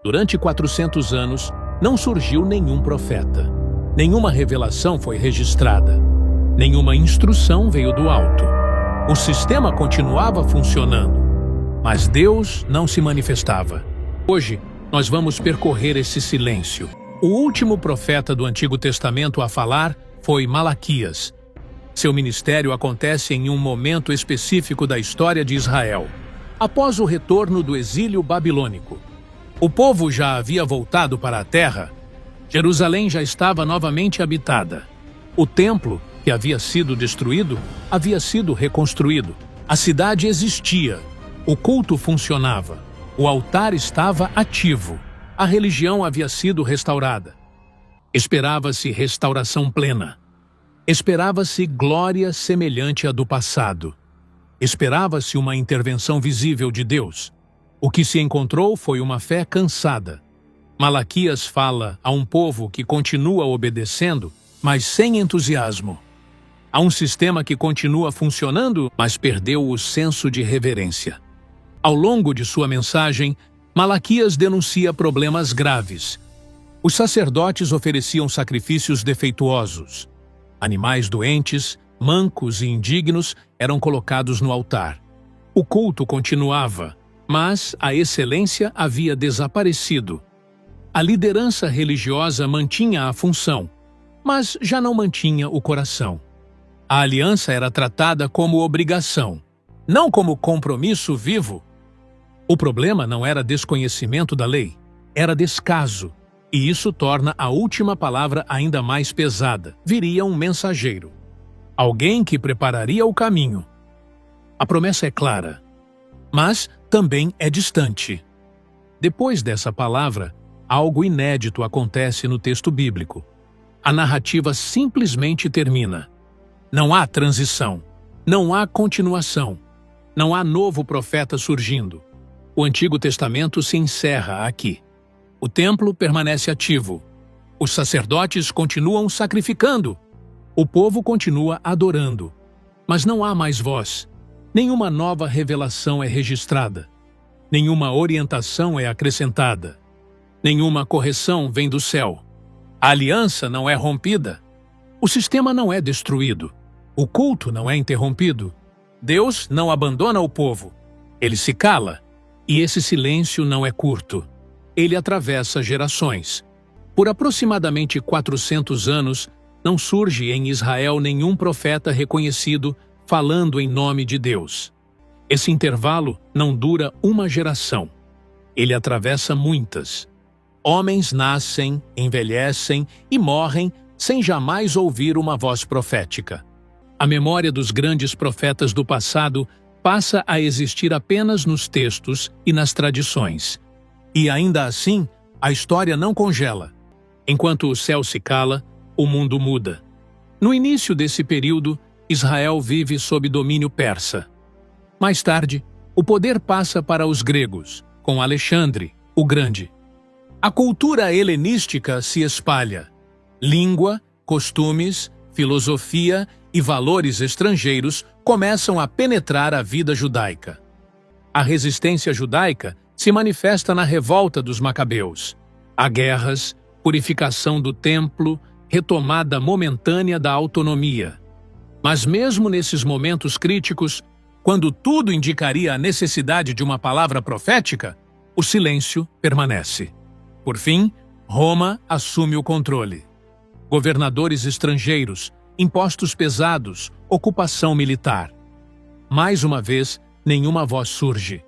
Durante 400 anos, não surgiu nenhum profeta. Nenhuma revelação foi registrada. Nenhuma instrução veio do alto. O sistema continuava funcionando, mas Deus não se manifestava. Hoje, nós vamos percorrer esse silêncio. O último profeta do Antigo Testamento a falar foi Malaquias. Seu ministério acontece em um momento específico da história de Israel, após o retorno do exílio babilônico. O povo já havia voltado para a terra. Jerusalém já estava novamente habitada. O templo, que havia sido destruído, havia sido reconstruído. A cidade existia. O culto funcionava. O altar estava ativo. A religião havia sido restaurada. Esperava-se restauração plena. Esperava-se glória semelhante à do passado. Esperava-se uma intervenção visível de Deus. O que se encontrou foi uma fé cansada. Malaquias fala a um povo que continua obedecendo, mas sem entusiasmo. Há um sistema que continua funcionando, mas perdeu o senso de reverência. Ao longo de sua mensagem, Malaquias denuncia problemas graves. Os sacerdotes ofereciam sacrifícios defeituosos. Animais doentes, mancos e indignos eram colocados no altar. O culto continuava, mas a excelência havia desaparecido. A liderança religiosa mantinha a função, mas já não mantinha o coração. A aliança era tratada como obrigação, não como compromisso vivo. O problema não era desconhecimento da lei, era descaso, e isso torna a última palavra ainda mais pesada. Viria um mensageiro, alguém que prepararia o caminho. A promessa é clara, mas também é distante. Depois dessa palavra, algo inédito acontece no texto bíblico. A narrativa simplesmente termina. Não há transição, não há continuação, não há novo profeta surgindo. O Antigo Testamento se encerra aqui. O templo permanece ativo. Os sacerdotes continuam sacrificando. O povo continua adorando. Mas não há mais voz. Nenhuma nova revelação é registrada. Nenhuma orientação é acrescentada. Nenhuma correção vem do céu. A aliança não é rompida. O sistema não é destruído. O culto não é interrompido. Deus não abandona o povo. Ele se cala. E esse silêncio não é curto. Ele atravessa gerações. Por aproximadamente 400 anos, não surge em Israel nenhum profeta reconhecido falando em nome de Deus. Esse intervalo não dura uma geração. Ele atravessa muitas. Homens nascem, envelhecem e morrem sem jamais ouvir uma voz profética. A memória dos grandes profetas do passado passa a existir apenas nos textos e nas tradições. E ainda assim, a história não congela. Enquanto o céu se cala, o mundo muda. No início desse período, Israel vive sob domínio persa. Mais tarde, o poder passa para os gregos, com Alexandre, o Grande. A cultura helenística se espalha. Língua, costumes, filosofia e valores estrangeiros começam a penetrar a vida judaica. A resistência judaica se manifesta na revolta dos Macabeus. Há guerras, purificação do templo, retomada momentânea da autonomia. Mas mesmo nesses momentos críticos, quando tudo indicaria a necessidade de uma palavra profética, o silêncio permanece. Por fim, Roma assume o controle. Governadores estrangeiros, impostos pesados, ocupação militar. Mais uma vez, nenhuma voz surge.